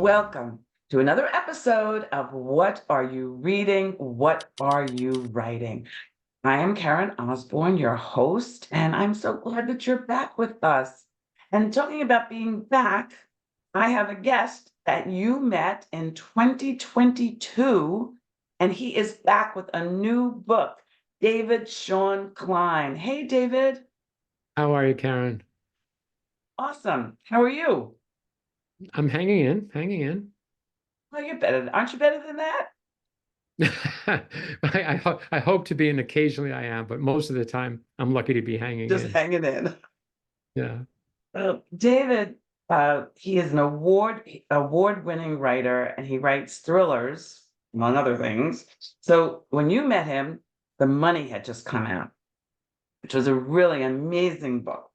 Welcome to another episode of What Are You Reading? What Are You Writing? I am Karen Osborne, your host, and I'm so glad that you're back with us. And talking about being back, I have a guest that you met in 2022, and he is back with a new book, David Shawn Klein. Hey, David. How are you, Karen? Awesome. How are you? I'm hanging in, hanging in. Well, you're better. Aren't you better than that? I hope to be, and occasionally I am, but most of the time I'm lucky to be hanging Just in. hanging in. Yeah, David, he is an award-winning writer, and he writes thrillers, among other things. So when you met him, The Money had just come out, which was a really amazing book.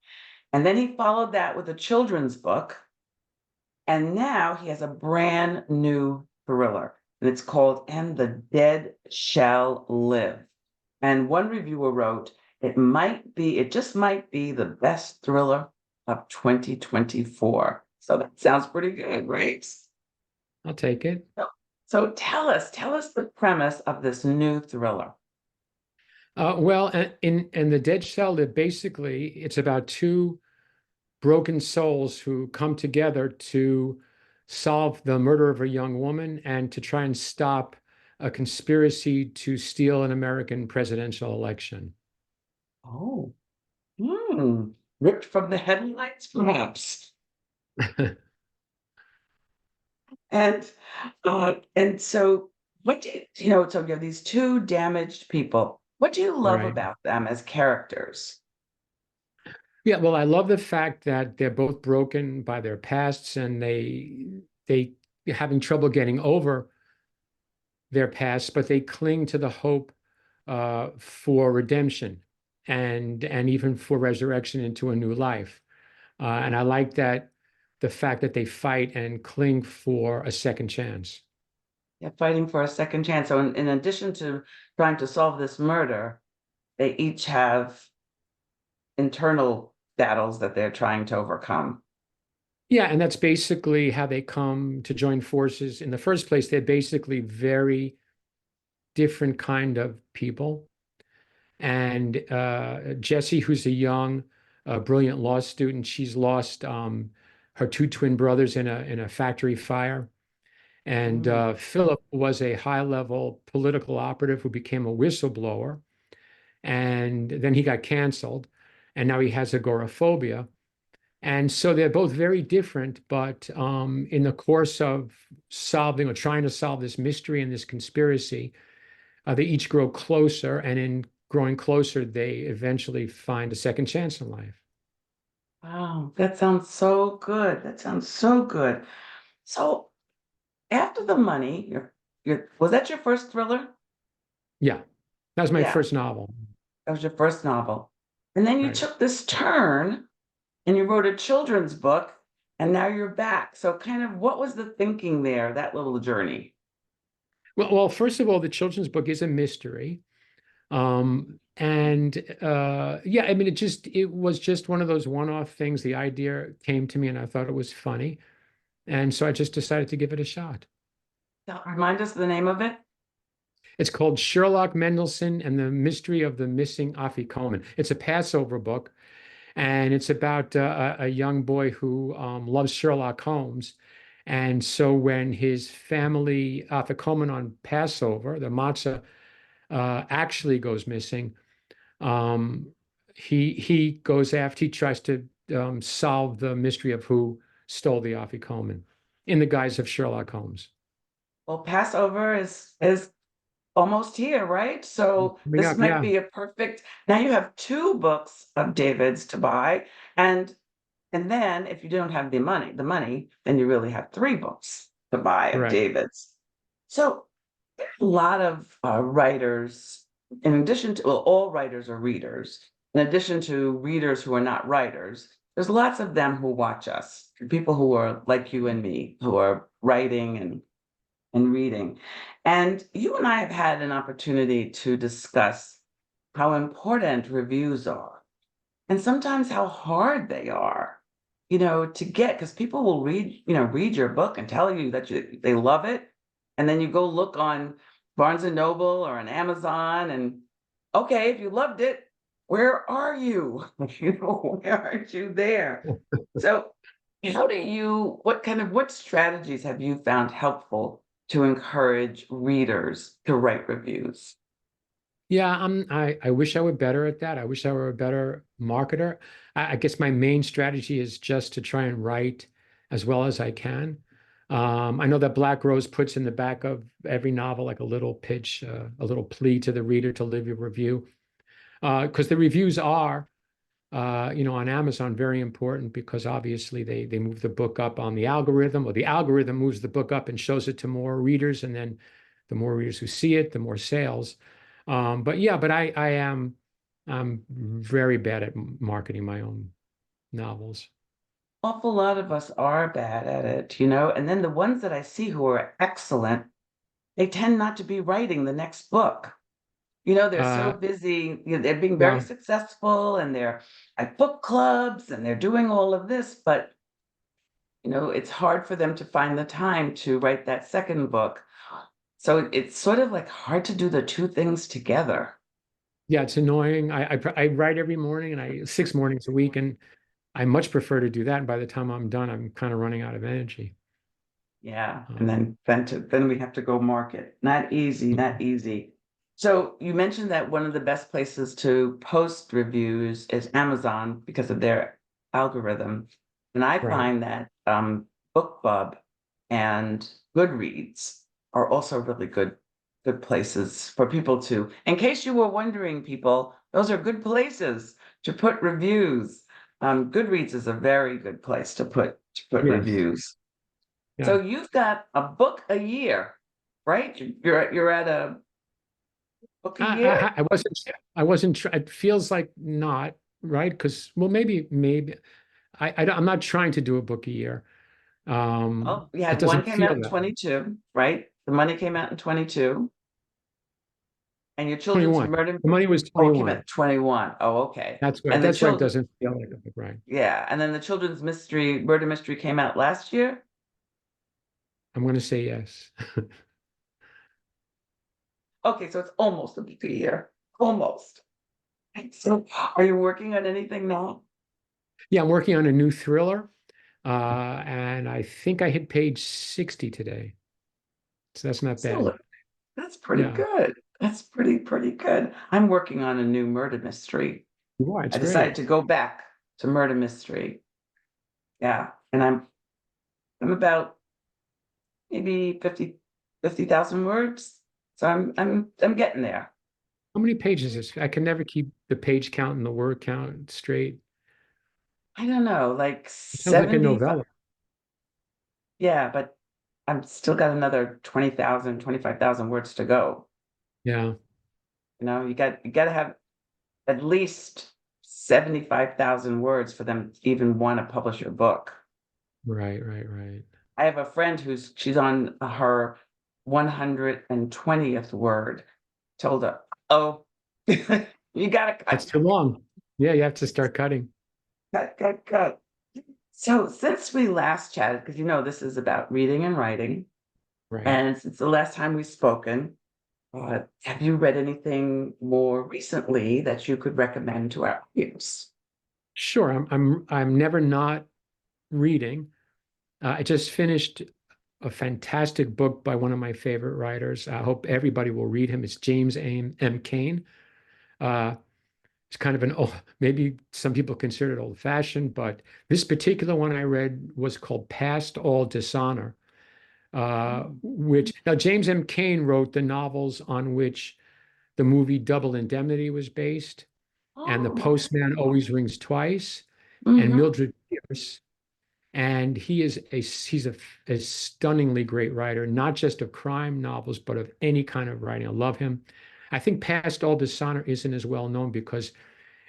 And then he followed that with a children's book, and now he has a brand new thriller, and it's called And the Dead Shall Live. And one reviewer wrote, it just might be the best thriller of 2024. So that sounds pretty good, right? I'll take it. So, so tell us the premise of this new thriller. In the Dead Shell, that basically it's about two broken souls who come together to solve the murder of a young woman and to try and stop a conspiracy to steal an American presidential election. Oh, hmm. Ripped from the headlines, perhaps. And so what do so you have these two damaged people. What do you love Right. about them as characters? Yeah, well, I love the fact that they're both broken by their pasts and they having trouble getting over their past, but they cling to the hope for redemption and even for resurrection into a new life. And I like that the fact that they fight and cling for a second chance. Yeah, fighting for a second chance. So in addition to trying to solve this murder, they each have internal battles that they're trying to overcome. Yeah, and that's basically how they come to join forces. In the first place, they're basically very different kind of people. And Jessie, who's a young, brilliant law student, she's lost her two twin brothers in a factory fire. And Mm. Philip was a high-level political operative who became a whistleblower, and then he got canceled, and now he has agoraphobia. And so they're both very different, but in the course of solving or trying to solve this mystery and this conspiracy, they each grow closer, and in growing closer, they eventually find a second chance in life. Wow, that sounds so good. That sounds so good. So after The Money, was that your first thriller? Yeah, that was my Yeah, first novel. that was your first novel. And then you Right. took this turn and you wrote a children's book, and now you're back. So kind of what was the thinking there, that little journey? Well, first of all, the children's book is a mystery. And yeah, I mean, it was just one of those one-off things. The idea came to me and I thought it was funny. And so I just decided to give it a shot. Remind us the name of it. It's called Sherlock Mendelsohn and the Mystery of the Missing Afikoman. It's a Passover book, and it's about a young boy who loves Sherlock Holmes. And so when his family Afikoman on Passover, the matzah, actually goes missing, um, he goes after, he tries to solve the mystery of who stole the Afikoman in the guise of Sherlock Holmes. Well, Passover is almost here, right? So Coming this up, might yeah, be a perfect. Now you have two books of David's to buy, and then if you don't have the money, then you really have three books to buy of right. David's. So there's a lot of writers, in addition to, well, all writers are readers. In addition to readers who are not writers, there's lots of them who watch us, people who are like you and me, who are writing and reading. And you and I have had an opportunity to discuss how important reviews are and sometimes how hard they are. to get, because people will read your book and tell you that they love it. And then you go look on Barnes and Noble or on Amazon and okay, if you loved it, where are you? Where aren't you there? So what strategies have you found helpful to encourage readers to write reviews? Yeah, I wish I were better at that. I wish I were a better marketer. I guess my main strategy is just to try and write as well as I can. I know that Black Rose puts in the back of every novel like a little pitch, a little plea to the reader to leave a review. Because the reviews are, on Amazon, very important because obviously they move the book up on the algorithm, or the algorithm moves the book up and shows it to more readers, and then the more readers who see it, the more sales. But yeah, but I'm very bad at marketing my own novels. Awful lot of us are bad at it. And then the ones that I see who are excellent, they tend not to be writing the next book. They're so Uh, busy, they're being very yeah, successful and they're at book clubs and they're doing all of this, but it's hard for them to find the time to write that second book. So it's sort of like hard to do the two things together. yeah, it's annoying. I write every morning, and I 6 mornings a week, and I much prefer to do that. And by the time I'm done, I'm kind of running out of energy. Yeah, and Um, then we have to go market. Not easy, not easy. So you mentioned that one of the best places to post reviews is Amazon because of their algorithm. And I right. find that BookBub and Goodreads are also really good places for people to, in case you were wondering, people, those are good places to put reviews. Goodreads is a very good place to put Yes. reviews. Yeah. So you've got a book a year, right? You're at a book a year? It feels like not, right? Because, well, maybe I'm not trying to do a book a year. Oh, we It had one doesn't came out feel in that way. 22, right? The money came out in 22, and your children's 21. murder. The money was Oh, it came out 21. in 21. Oh, okay. And the That's why it children, doesn't feel like a book, right? yeah, and then the children's murder mystery came out last year. I'm going to say yes. Okay, so it's almost a book a year, almost. So, are you working on anything now? Yeah, I'm working on a new thriller, and I think I hit page 60 today. So that's not bad. Excellent. That's pretty Yeah. good. That's pretty good. I'm working on a new murder mystery. You are. It's I decided great. to go back to murder mystery. Yeah, and I'm about maybe 50,000 words. So I'm getting there. How many pages is this? I can never keep the page count and the word count straight. I don't know, like It sounds like a 75. novella. Yeah, but I'm still got another 20,000, 25,000 words to go. Yeah. You got to have at least 75,000 words for them to even want to publish your book. Right, right, right. I have a friend she's on her 120th word. Told her, oh, you gotta That's cut, too long. Yeah, you have to start cutting. cut. So since we last chatted, because this is about reading and writing, Right. and since the last time we've spoken, have you read anything more recently that you could recommend to our audience? Sure. I'm never not reading. I just finished a fantastic book by one of my favorite writers. I hope everybody will read him. It's James M. Cain. Uh, it's kind of maybe some people consider it old-fashioned, but this particular one I read was called Past All Dishonor, which now James M. Cain wrote the novels on which the movie Double Indemnity was based, and The Oh, Postman Always Rings Twice, and mhm. Mildred Pierce. And he's a stunningly great writer, not just of crime novels, but of any kind of writing. I love him. I think Past All Dishonor isn't as well known because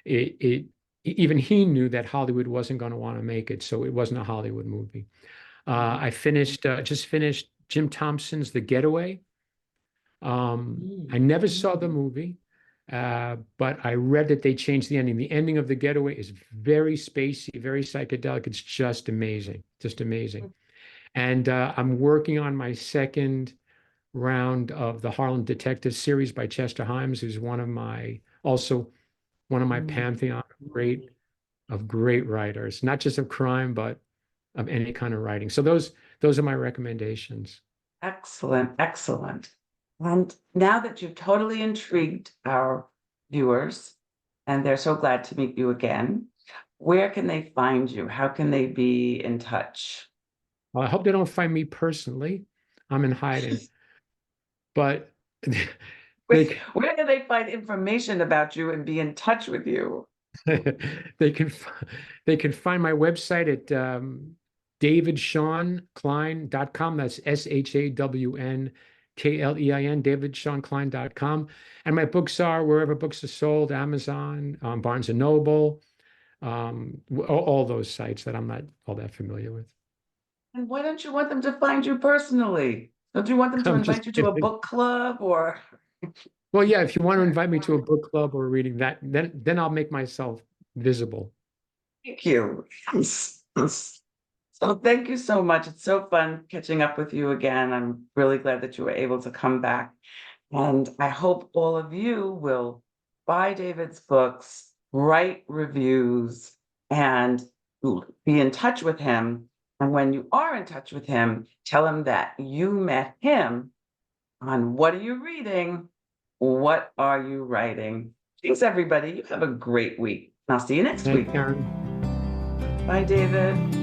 it even he knew that Hollywood wasn't going to want to make it, so it wasn't a Hollywood movie. I just finished Jim Thompson's The Getaway. I never saw the movie. But I read that they changed the ending. The ending of The Getaway is very spacey, very psychedelic. It's just amazing, just amazing. And I'm working on my second round of the Harlem Detective series by Chester Himes, who's also one of my pantheon of great writers, not just of crime, but of any kind of writing. So those are my recommendations. Excellent, excellent. And now that you've totally intrigued our viewers, and they're so glad to meet you again, where can they find you? How can they be in touch? Well, I hope they don't find me personally. I'm in hiding, but Where, they where can they find information about you and be in touch with you? they can they can find my website at davidshawnklein.com. That's SHAWNKLEIN, davidshawnklein.com. And my books are wherever books are sold, Amazon, Barnes and Noble, all those sites that I'm not all that familiar with. And why don't you want them to find you personally? Don't you want them to I'm just invite you to a kidding. book club or? Well, yeah, if you want to invite me to a book club or reading that, then I'll make myself visible. Thank you. Yes. Yes. So thank you so much. It's so fun catching up with you again. I'm really glad that you were able to come back. And I hope all of you will buy David's books, write reviews, and be in touch with him. And when you are in touch with him, tell him that you met him on What Are You Reading? What Are You Writing? Thanks, everybody. You have a great week. And I'll see you next Thanks, week. Karen. Bye, David.